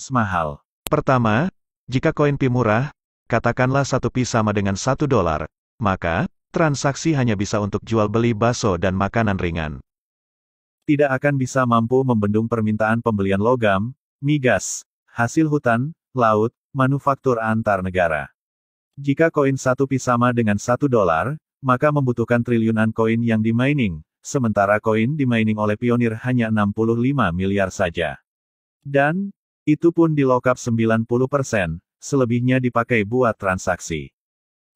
mahal. Pertama, jika koin Pi murah, katakanlah 1 Pi sama dengan $1, maka, transaksi hanya bisa untuk jual beli bakso dan makanan ringan. Tidak akan bisa mampu membendung permintaan pembelian logam, migas, hasil hutan, laut, manufaktur antar negara. Jika koin 1 Pi sama dengan $1, maka membutuhkan triliunan koin yang di-mining, sementara koin di-mining oleh Pionir hanya 65 miliar saja. Dan, itu pun di lock up 90%, selebihnya dipakai buat transaksi.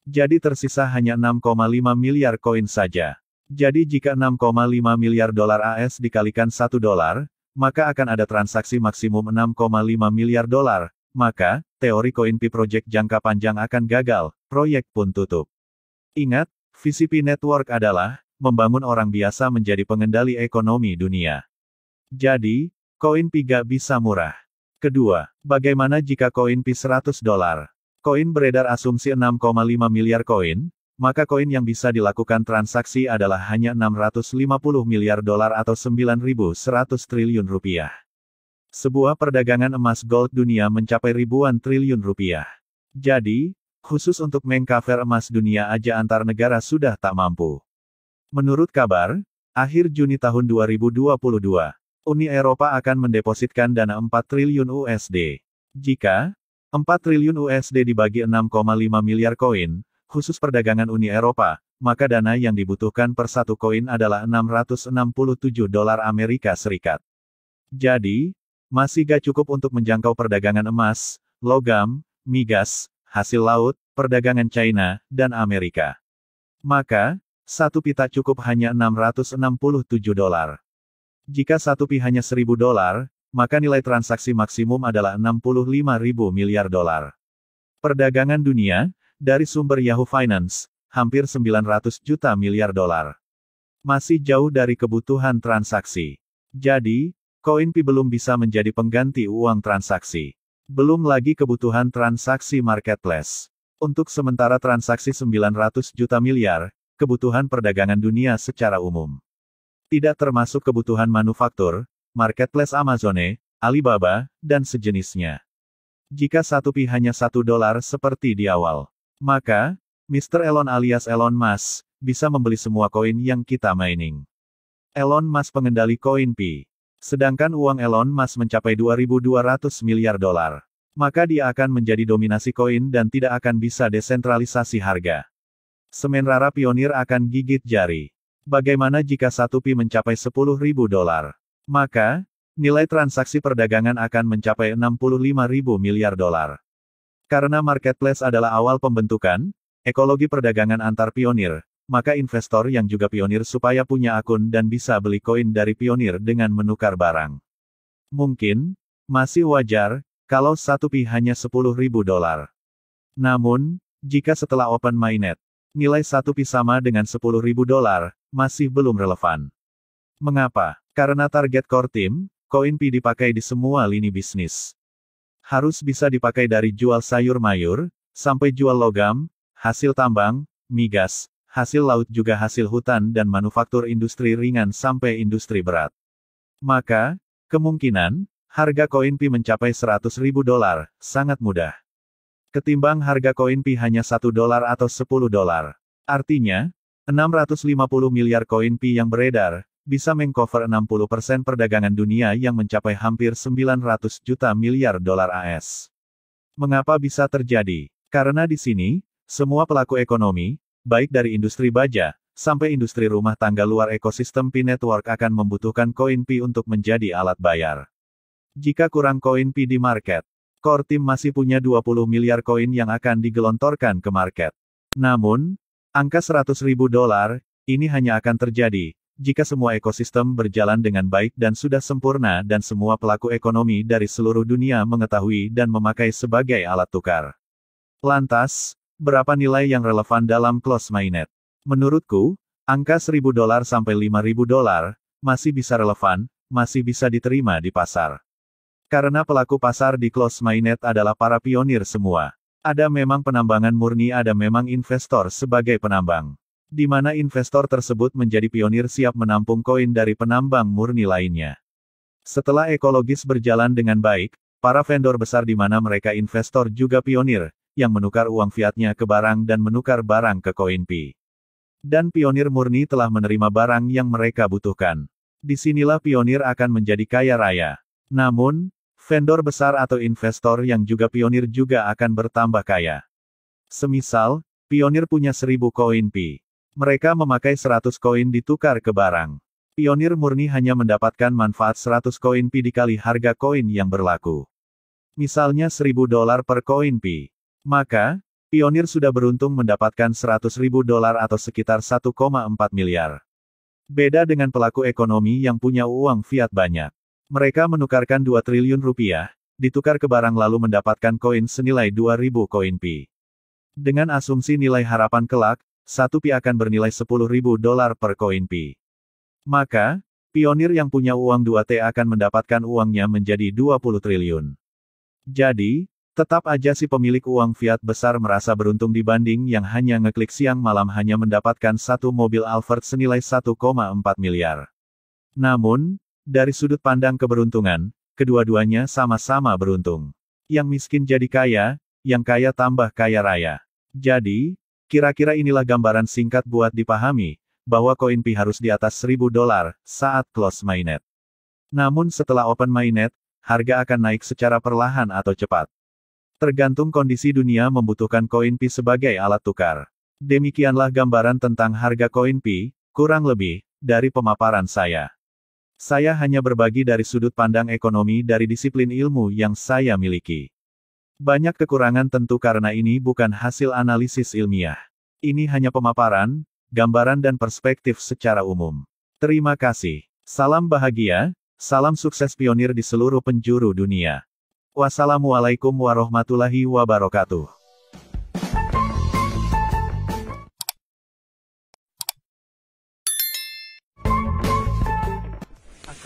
Jadi tersisa hanya 6,5 miliar koin saja. Jadi jika 6,5 miliar dolar AS dikalikan $1, maka akan ada transaksi maksimum 6,5 miliar dolar, maka, teori koin Pi Project jangka panjang akan gagal, proyek pun tutup. Ingat, visi Pi Network adalah, membangun orang biasa menjadi pengendali ekonomi dunia. Jadi, koin Pi gak bisa murah. Kedua, bagaimana jika koin Pi $100? Koin beredar asumsi 6,5 miliar koin, maka koin yang bisa dilakukan transaksi adalah hanya 650 miliar dolar atau 9.100 triliun rupiah. Sebuah perdagangan emas gold dunia mencapai ribuan triliun rupiah. Jadi, khusus untuk mengcover emas dunia aja antar negara sudah tak mampu. Menurut kabar, akhir Juni tahun 2022, Uni Eropa akan mendepositkan dana 4 triliun USD. Jika 4 triliun USD dibagi 6,5 miliar koin, khusus perdagangan Uni Eropa, maka dana yang dibutuhkan per satu koin adalah $667 Amerika Serikat. Jadi, masih gak cukup untuk menjangkau perdagangan emas, logam, migas, hasil laut, perdagangan China, dan Amerika. Maka, 1 Pi tak cukup hanya $667. Jika 1 Pi hanya $1.000, maka nilai transaksi maksimum adalah 65.000 miliar dolar. Perdagangan dunia, dari sumber Yahoo Finance, hampir 900 juta miliar dolar. Masih jauh dari kebutuhan transaksi. Jadi, koin Pi belum bisa menjadi pengganti uang transaksi. Belum lagi kebutuhan transaksi marketplace. Untuk sementara transaksi 900 juta miliar, kebutuhan perdagangan dunia secara umum. Tidak termasuk kebutuhan manufaktur, marketplace Amazon, Alibaba, dan sejenisnya. Jika 1 Pi hanya $1 seperti di awal, maka, Mr. Elon alias Elon Musk, bisa membeli semua koin yang kita mining. Elon Musk pengendali koin Pi. Sedangkan uang Elon Musk mencapai 2.200 miliar dolar. Maka dia akan menjadi dominasi koin dan tidak akan bisa desentralisasi harga. Semen rara Pionir akan gigit jari. Bagaimana jika 1 Pi mencapai $10.000? Maka, nilai transaksi perdagangan akan mencapai 65.000 miliar dolar. Karena marketplace adalah awal pembentukan, ekologi perdagangan antar Pionir, maka investor yang juga Pionir supaya punya akun dan bisa beli koin dari Pionir dengan menukar barang. Mungkin, masih wajar, kalau 1 Pi hanya $10.000. Namun, jika setelah open mainnet, nilai 1 Pi sama dengan $10.000, masih belum relevan. Mengapa? Karena target core team, koin Pi dipakai di semua lini bisnis. Harus bisa dipakai dari jual sayur mayur, sampai jual logam, hasil tambang, migas, hasil laut juga hasil hutan dan manufaktur industri ringan sampai industri berat. Maka, kemungkinan, harga koin Pi mencapai $100.000, sangat mudah. Ketimbang harga koin Pi hanya $1 atau $10. Artinya, 650 miliar koin Pi yang beredar, bisa mengcover 60% perdagangan dunia yang mencapai hampir 900 juta miliar dolar AS. Mengapa bisa terjadi? Karena di sini, semua pelaku ekonomi, baik dari industri baja, sampai industri rumah tangga luar ekosistem Pi Network akan membutuhkan koin Pi untuk menjadi alat bayar. Jika kurang koin Pi di market, core team masih punya 20 miliar koin yang akan digelontorkan ke market. Namun, angka $100.000, ini hanya akan terjadi, jika semua ekosistem berjalan dengan baik dan sudah sempurna dan semua pelaku ekonomi dari seluruh dunia mengetahui dan memakai sebagai alat tukar. Lantas, berapa nilai yang relevan dalam close mainnet? Menurutku, angka $1.000 sampai $5.000, masih bisa relevan, masih bisa diterima di pasar. Karena pelaku pasar di close mainnet adalah para pionir semua. Ada memang penambangan murni, ada memang investor sebagai penambang. Di mana investor tersebut menjadi pionir siap menampung koin dari penambang murni lainnya. Setelah ekologis berjalan dengan baik, para vendor besar di mana mereka investor juga pionir, yang menukar uang fiatnya ke barang dan menukar barang ke koin Pi. Dan pionir murni telah menerima barang yang mereka butuhkan. Disinilah pionir akan menjadi kaya raya. Namun, vendor besar atau investor yang juga pionir juga akan bertambah kaya. Semisal, pionir punya 1000 koin Pi. Mereka memakai 100 koin ditukar ke barang. Pionir murni hanya mendapatkan manfaat 100 koin Pi dikali harga koin yang berlaku. Misalnya $1000 per koin Pi. Maka, pionir sudah beruntung mendapatkan $100.000 atau sekitar 1,4 miliar. Beda dengan pelaku ekonomi yang punya uang fiat banyak. Mereka menukarkan 2 triliun rupiah, ditukar ke barang lalu mendapatkan koin senilai 2000 koin Pi. Dengan asumsi nilai harapan kelak, 1 Pi akan bernilai $10.000 per koin Pi. Maka, pionir yang punya uang 2T akan mendapatkan uangnya menjadi 20 triliun. Jadi, tetap aja si pemilik uang fiat besar merasa beruntung dibanding yang hanya ngeklik siang malam hanya mendapatkan satu mobil Alphard senilai 1,4 miliar. Namun, dari sudut pandang keberuntungan, kedua-duanya sama-sama beruntung. Yang miskin jadi kaya, yang kaya tambah kaya raya. Jadi, kira-kira inilah gambaran singkat buat dipahami, bahwa koin Pi harus di atas $1000 saat close mainnet. Namun setelah open mainnet, harga akan naik secara perlahan atau cepat. Tergantung kondisi dunia membutuhkan koin Pi sebagai alat tukar. Demikianlah gambaran tentang harga koin Pi, kurang lebih, dari pemaparan saya. Saya hanya berbagi dari sudut pandang ekonomi dari disiplin ilmu yang saya miliki. Banyak kekurangan tentu karena ini bukan hasil analisis ilmiah. Ini hanya pemaparan, gambaran dan perspektif secara umum. Terima kasih. Salam bahagia, salam sukses pionir di seluruh penjuru dunia. Wassalamualaikum warahmatullahi wabarakatuh.